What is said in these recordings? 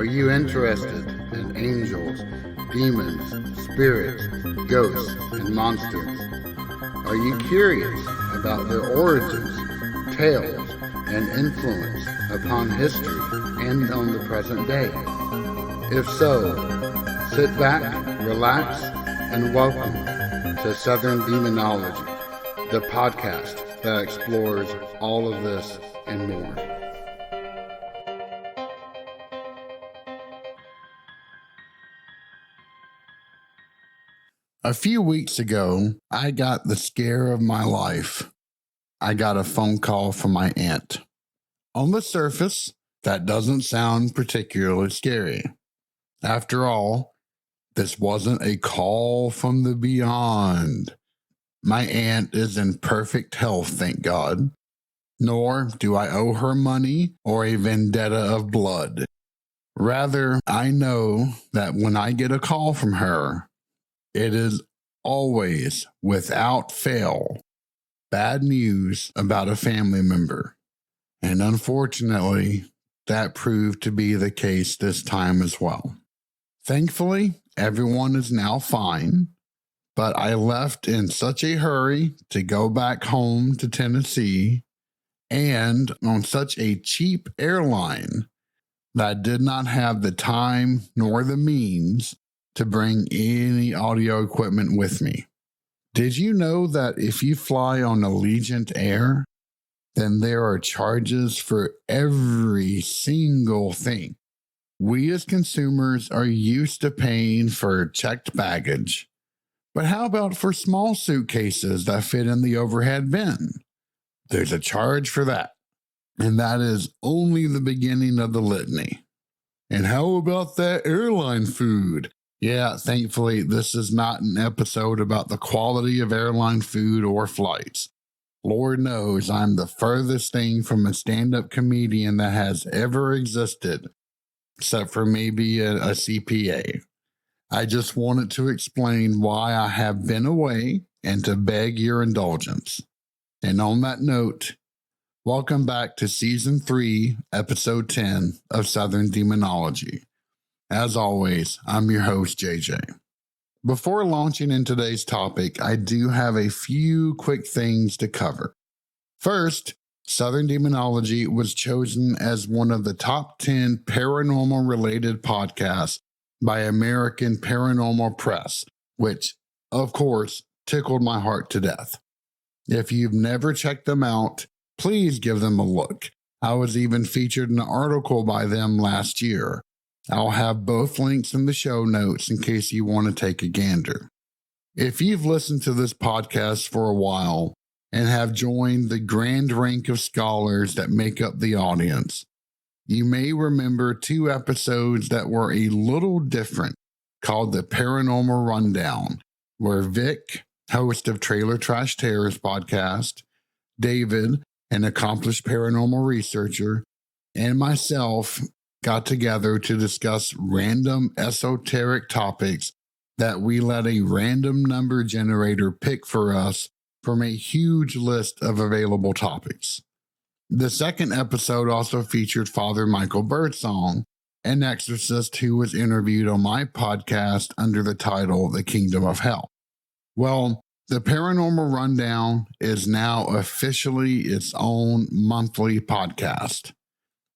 Are you interested in angels, demons, spirits, ghosts, and monsters? Are you curious about their origins, tales, and influence upon history and on the present day? If so, sit back, relax, and welcome to Southern Demonology, the podcast that explores all of this and more. A few weeks ago, I got the scare of my life. I got a phone call from my aunt. On the surface, that doesn't sound particularly scary. After all, this wasn't a call from the beyond. My aunt is in perfect health, thank God. Nor do I owe her money or a vendetta of blood. Rather, I know that when I get a call from her, it is always, without fail, bad news about a family member. And unfortunately, that proved to be the case this time as well. Thankfully, everyone is now fine, but I left in such a hurry to go back home to Tennessee and on such a cheap airline that I did not have the time nor the means to bring any audio equipment with me. Did you know that if you fly on Allegiant Air, then there are charges for every single thing? We as consumers are used to paying for checked baggage, but how about for small suitcases that fit in the overhead bin? There's a charge for that, and that is only the beginning of the litany. And how about that airline food? Yeah, thankfully, this is not an episode about the quality of airline food or flights. Lord knows I'm the furthest thing from a stand-up comedian that has ever existed, except for maybe a CPA. I just wanted to explain why I have been away and to beg your indulgence. And on that note, welcome back to Season 3, Episode 10 of Southern Demonology. As always, I'm your host, JJ. Before launching in today's topic, I do have a few quick things to cover. First, Southern Demonology was chosen as one of the top 10 paranormal-related podcasts by American Paranormal Press, which, of course, tickled my heart to death. If you've never checked them out, please give them a look. I was even featured in an article by them last year. I'll have both links in the show notes in case you want to take a gander. If you've listened to this podcast for a while and have joined the grand rank of scholars that make up the audience, you may remember 2 episodes that were a little different called the Paranormal Rundown, where Vic, host of Trailer Trash Terrors podcast, David, an accomplished paranormal researcher, and myself got together to discuss random esoteric topics that we let a random number generator pick for us from a huge list of available topics. The second episode also featured Father Michael Birdsong, an exorcist who was interviewed on my podcast under the title The Kingdom of Hell. Well, the Paranormal Rundown is now officially its own monthly podcast.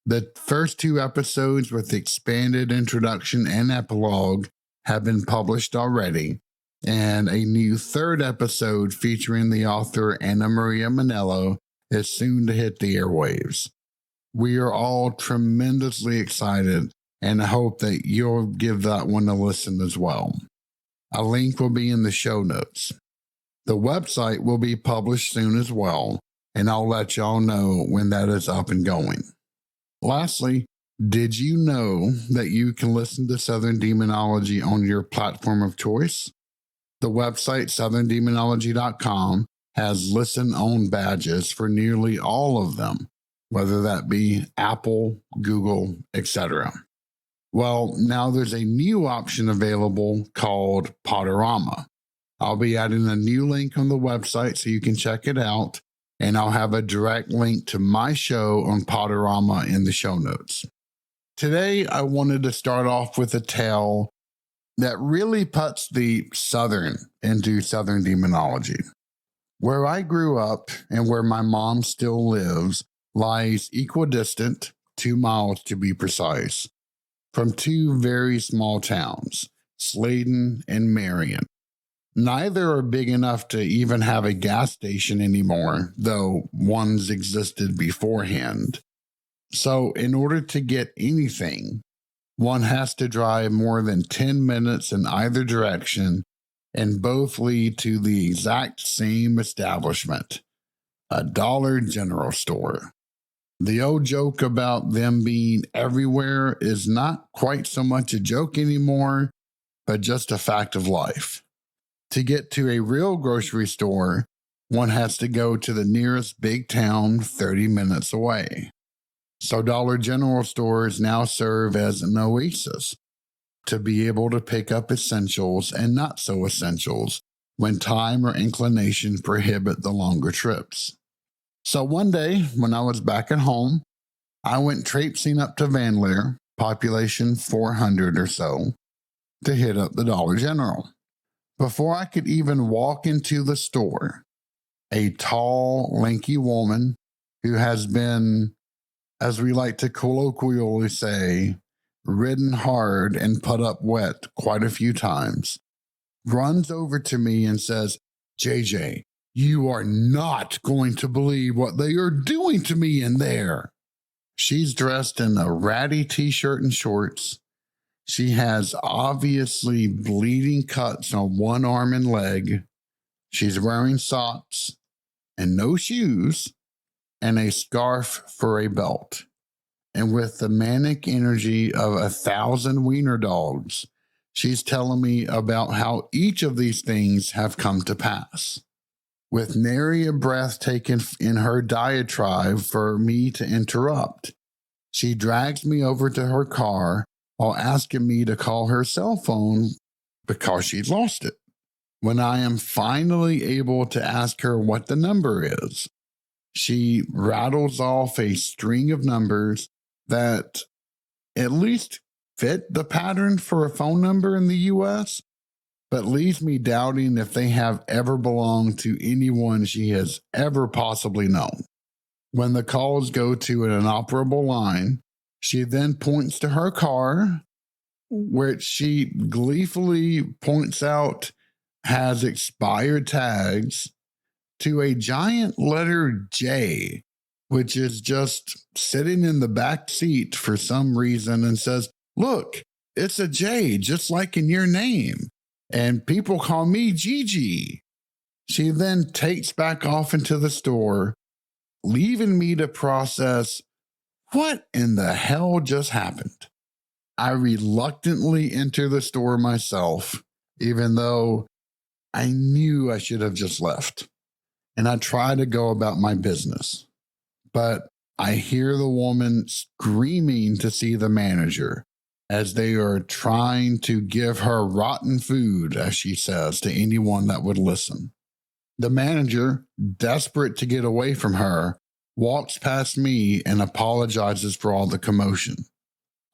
The first 2 episodes with expanded introduction and epilogue have been published already, and a new 3rd episode featuring the author Anna Maria Manello is soon to hit the airwaves. We are all tremendously excited and hope that you'll give that one a listen as well. A link will be in the show notes. The website will be published soon as well, and I'll let y'all know when that is up and going. Lastly, did you know that you can listen to Southern Demonology on your platform of choice? The website southerndemonology.com has listen-on badges for nearly all of them, whether that be Apple, Google, etc. Well, now there's a new option available called Podorama. I'll be adding a new link on the website so you can check it out, and I'll have a direct link to my show on Podorama in the show notes. Today, I wanted to start off with a tale that really puts the Southern into Southern Demonology. Where I grew up and where my mom still lives lies equidistant, 2 miles to be precise, from two very small towns, Sladen and Marion. Neither are big enough to even have a gas station anymore, though ones existed beforehand. So, in order to get anything, one has to drive more than 10 minutes in either direction, and both lead to the exact same establishment, a Dollar General store. The old joke about them being everywhere is not quite so much a joke anymore, but just a fact of life. To get to a real grocery store, one has to go to the nearest big town 30 minutes away. So Dollar General stores now serve as an oasis to be able to pick up essentials and not so essentials when time or inclination prohibit the longer trips. So one day when I was back at home, I went traipsing up to Van Leer, population 400 or so, to hit up the Dollar General. Before I could even walk into the store, a tall, lanky woman who has been, as we like to colloquially say, ridden hard and put up wet quite a few times, runs over to me and says, "JJ, you are not going to believe what they are doing to me in there." She's dressed in a ratty t-shirt and shorts. She has obviously bleeding cuts on one arm and leg. She's wearing socks and no shoes and a scarf for a belt. And with the manic energy of 1,000 wiener dogs, she's telling me about how each of these things have come to pass. With nary a breath taken in her diatribe for me to interrupt, she drags me over to her car while asking me to call her cell phone because she'd lost it. When I am finally able to ask her what the number is, she rattles off a string of numbers that at least fit the pattern for a phone number in the US, but leaves me doubting if they have ever belonged to anyone she has ever possibly known. When the calls go to an inoperable line, she then points to her car, which she gleefully points out has expired tags, to a giant letter J, which is just sitting in the back seat for some reason, and says, "Look, it's a J, just like in your name. And people call me Gigi." She then takes back off into the store, leaving me to process what in the hell just happened. I reluctantly enter the store myself, even though I knew I should have just left. And I try to go about my business. But I hear the woman screaming to see the manager as they are trying to give her rotten food, as she says, to anyone that would listen. The manager, desperate to get away from her, walks past me and apologizes for all the commotion.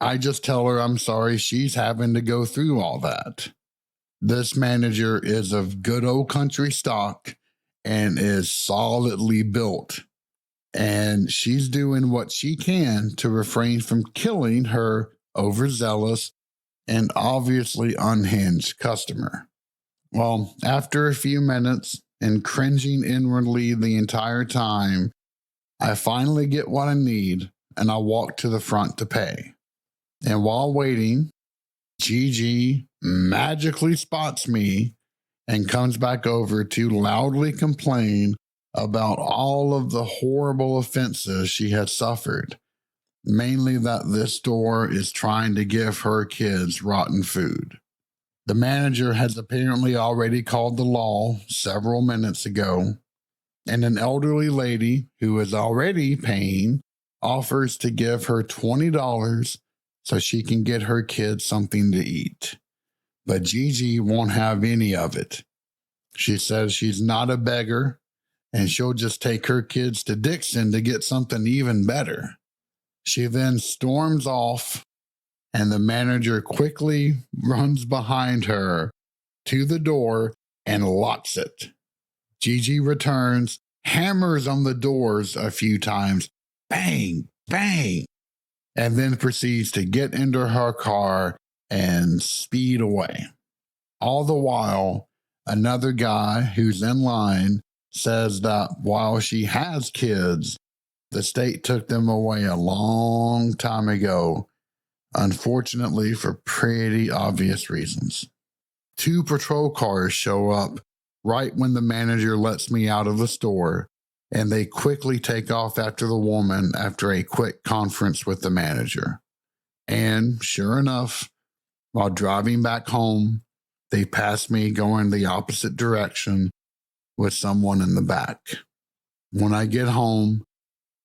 I just tell her I'm sorry she's having to go through all that. This manager is of good old country stock and is solidly built. And she's doing what she can to refrain from killing her overzealous and obviously unhinged customer. Well, after a few minutes and cringing inwardly the entire time, I finally get what I need and I walk to the front to pay. And while waiting, Gigi magically spots me and comes back over to loudly complain about all of the horrible offenses she had suffered, mainly that this store is trying to give her kids rotten food. The manager has apparently already called the law several minutes ago, and an elderly lady who is already paying offers to give her $20 so she can get her kids something to eat. But Gigi won't have any of it. She says she's not a beggar and she'll just take her kids to Dixon to get something even better. She then storms off and the manager quickly runs behind her to the door and locks it. Gigi returns, hammers on the doors a few times, bang, bang, and then proceeds to get into her car and speed away. All the while, another guy who's in line says that while she has kids, the state took them away a long time ago, unfortunately for pretty obvious reasons. 2 patrol cars show up right when the manager lets me out of the store, and they quickly take off after the woman after a quick conference with the manager. And sure enough, while driving back home, they pass me going the opposite direction with someone in the back. When I get home,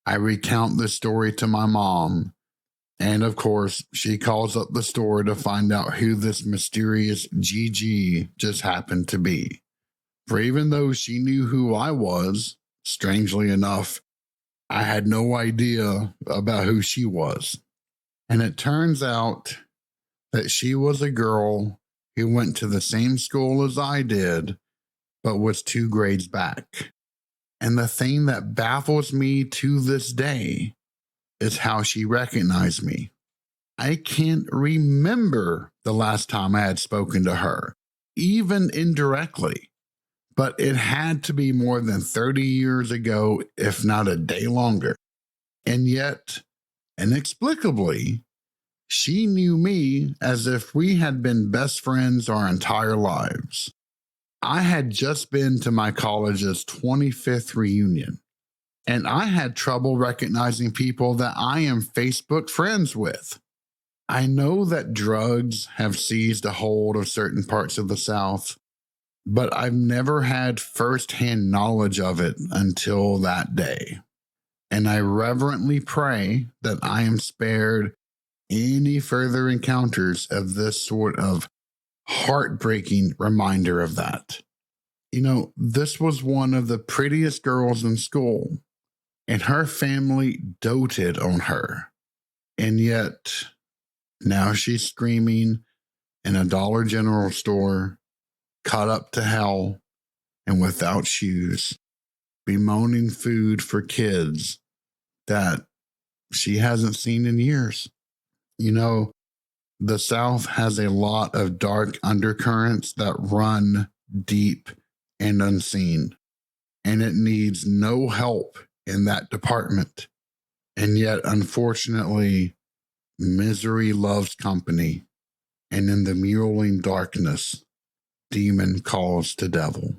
I recount this story to my mom, and of course, she calls up the store to find out who this mysterious Gigi just happened to be. For even though she knew who I was, strangely enough, I had no idea about who she was. And it turns out that she was a girl who went to the same school as I did, but was 2 grades back. And the thing that baffles me to this day is how she recognized me. I can't remember the last time I had spoken to her, even indirectly, but it had to be more than 30 years ago, if not a day longer. And yet, inexplicably, she knew me as if we had been best friends our entire lives. I had just been to my college's 25th reunion, and I had trouble recognizing people that I am Facebook friends with. I know that drugs have seized a hold of certain parts of the South, but I've never had firsthand knowledge of it until that day. And I reverently pray that I am spared any further encounters of this sort of heartbreaking reminder of that. You know, this was one of the prettiest girls in school, and her family doted on her. And yet, now she's screaming in a Dollar General store, cut up to hell, and without shoes, bemoaning food for kids that she hasn't seen in years. You know, the South has a lot of dark undercurrents that run deep and unseen, and it needs no help in that department. And yet, unfortunately, misery loves company, and in the mewling darkness, demon calls to devil.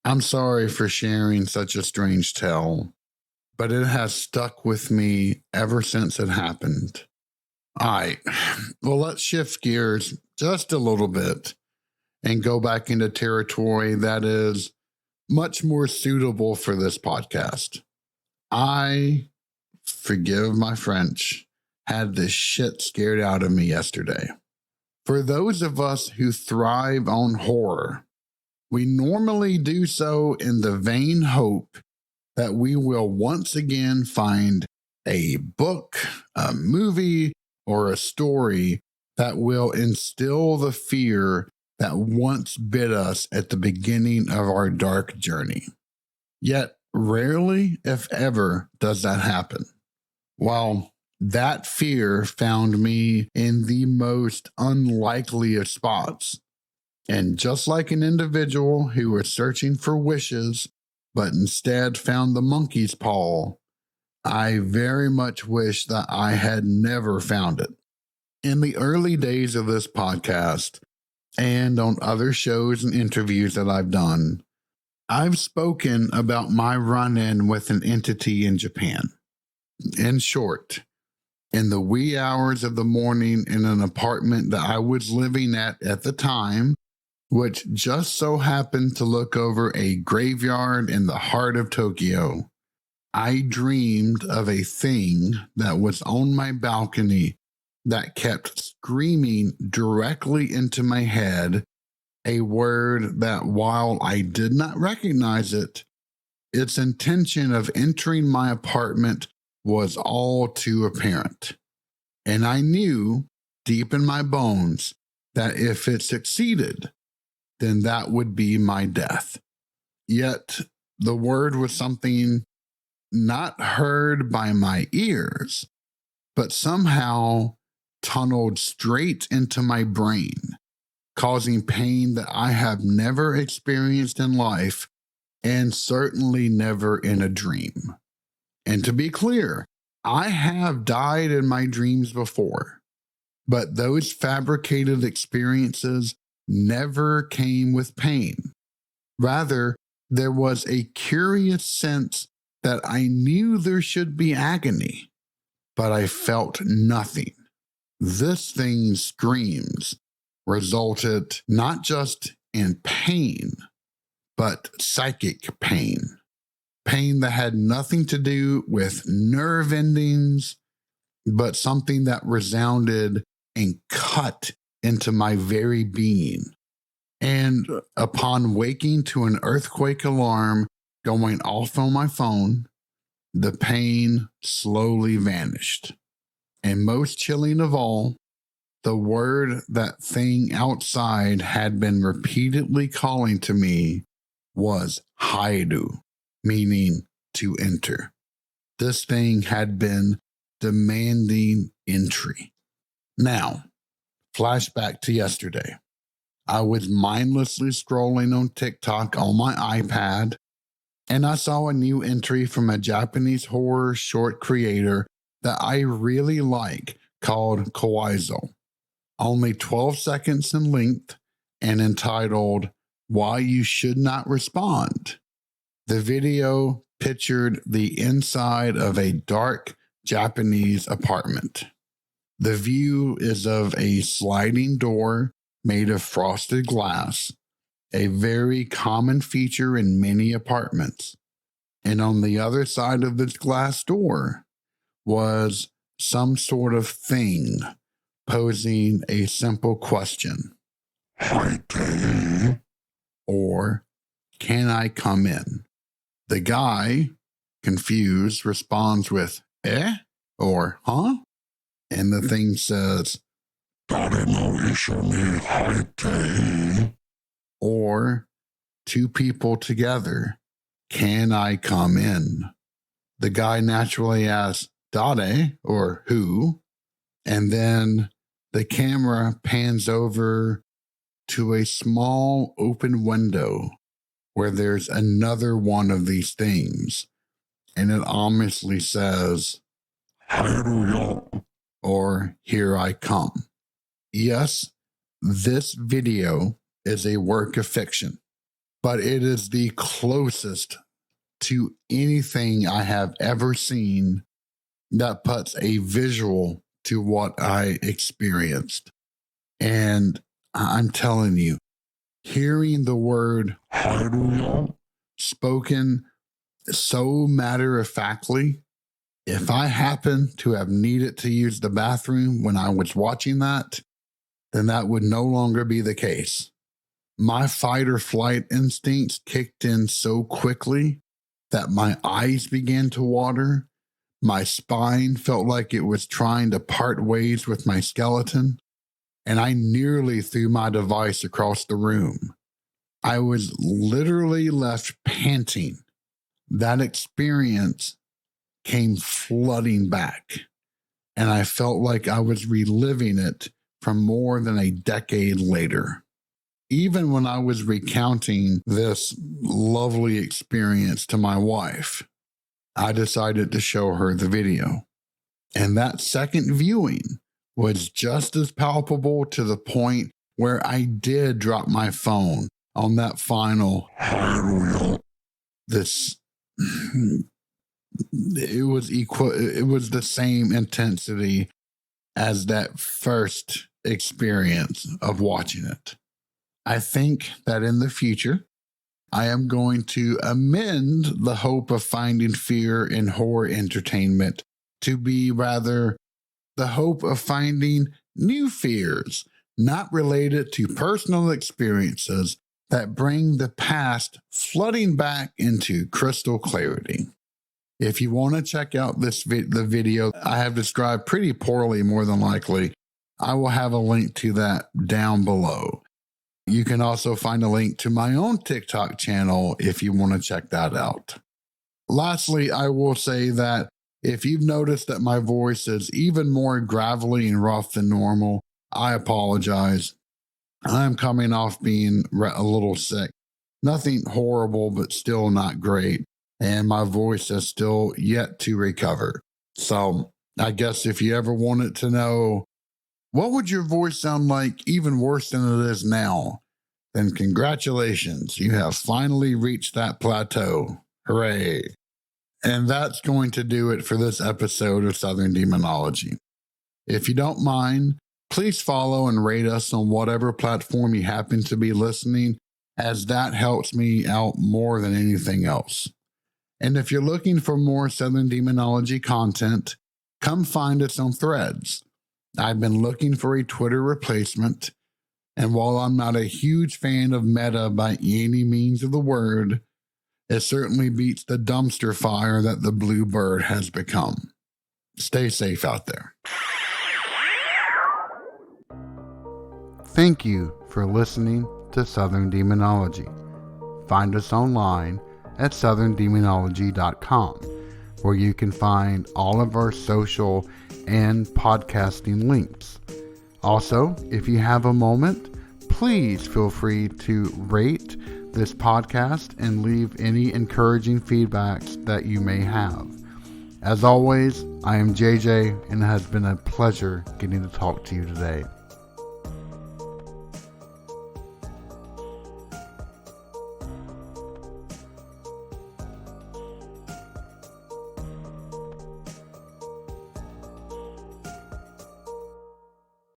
I'm sorry for sharing such a strange tale, but it has stuck with me ever since it happened. All right, well, let's shift gears just a little bit and go back into territory that is much more suitable for this podcast. I, forgive my French, had the shit scared out of me yesterday. For those of us who thrive on horror, we normally do so in the vain hope that we will once again find a book, a movie, or a story that will instill the fear that once bit us at the beginning of our dark journey. Yet, rarely, if ever, does that happen. Well, that fear found me in the most unlikely of spots. And just like an individual who was searching for wishes, but instead found the monkey's paw, I very much wish that I had never found it. In the early days of this podcast, and on other shows and interviews that I've done, I've spoken about my run-in with an entity in Japan. In short, in the wee hours of the morning in an apartment that I was living at the time, which just so happened to look over a graveyard in the heart of Tokyo, I dreamed of a thing that was on my balcony that kept screaming directly into my head a word that, while I did not recognize it, its intention of entering my apartment was all too apparent. And I knew deep in my bones that if it succeeded, then that would be my death. Yet the word was something not heard by my ears, but somehow tunneled straight into my brain, causing pain that I have never experienced in life and certainly never in a dream. And to be clear, I have died in my dreams before, but those fabricated experiences never came with pain. Rather, there was a curious sense that I knew there should be agony, but I felt nothing. This thing's screams resulted not just in pain, but psychic pain. Pain that had nothing to do with nerve endings, but something that resounded and cut into my very being. And upon waking to an earthquake alarm going off on my phone, the pain slowly vanished. And most chilling of all, the word that thing outside had been repeatedly calling to me was Haidu, meaning to enter. This thing had been demanding entry. Now, flashback to yesterday. I was mindlessly scrolling on TikTok on my iPad, and I saw a new entry from a Japanese horror short creator that I really like called Kawaizo. Only 12 seconds in length and entitled Why You Should Not Respond. The video pictured the inside of a dark Japanese apartment. The view is of a sliding door made of frosted glass, a very common feature in many apartments. And on the other side of this glass door was some sort of thing posing a simple question. Or, can I come in? The guy, confused, responds with, eh? Or, huh? And the thing says, or, two people together, can I come in? The guy naturally asks, Dade, or who? And then the camera pans over to a small open window where there's another one of these things. And it ominously says, or here I come. Yes, this video is a work of fiction, but it is the closest to anything I have ever seen that puts a visual to what I experienced. And I'm telling you, hearing the word spoken so matter-of-factly, if I happen to have needed to use the bathroom when I was watching that, then that would no longer be the case. My fight or flight instincts kicked in so quickly that my eyes began to water. My spine felt like it was trying to part ways with my skeleton, and I nearly threw my device across the room. I was literally left panting. That experience came flooding back, and I felt like I was reliving it from more than a decade later. Even when I was recounting this lovely experience to my wife, I decided to show her the video. And that second viewing was just as palpable to the point where I did drop my phone on that final. This, it was equal. It was the same intensity as that first experience of watching it. I think that in the future, I am going to amend the hope of finding fear in horror entertainment to be rather the hope of finding new fears, not related to personal experiences that bring the past flooding back into crystal clarity. If you want to check out the video I have described pretty poorly, more than likely, I will have a link to that down below. You can also find a link to my own TikTok channel if you want to check that out. Lastly, I will say that if you've noticed that my voice is even more gravelly and rough than normal, I apologize. I'm coming off being a little sick. Nothing horrible, but still not great. And my voice has still yet to recover. So I guess if you ever wanted to know, what would your voice sound like even worse than it is now? Then congratulations, you have finally reached that plateau. Hooray. And that's going to do it for this episode of Southern Demonology. If you don't mind, please follow and rate us on whatever platform you happen to be listening, as that helps me out more than anything else. And if you're looking for more Southern Demonology content, come find us on Threads. I've been looking for a Twitter replacement, and while I'm not a huge fan of Meta by any means of the word, it certainly beats the dumpster fire that the Blue Bird has become. Stay safe out there. Thank you for listening to Southern Demonology. Find us online at southerndemonology.com, where you can find all of our social and podcasting links. Also, if you have a moment, please feel free to rate this podcast and leave any encouraging feedbacks that you may have. As always, I am JJ, and it has been a pleasure getting to talk to you today.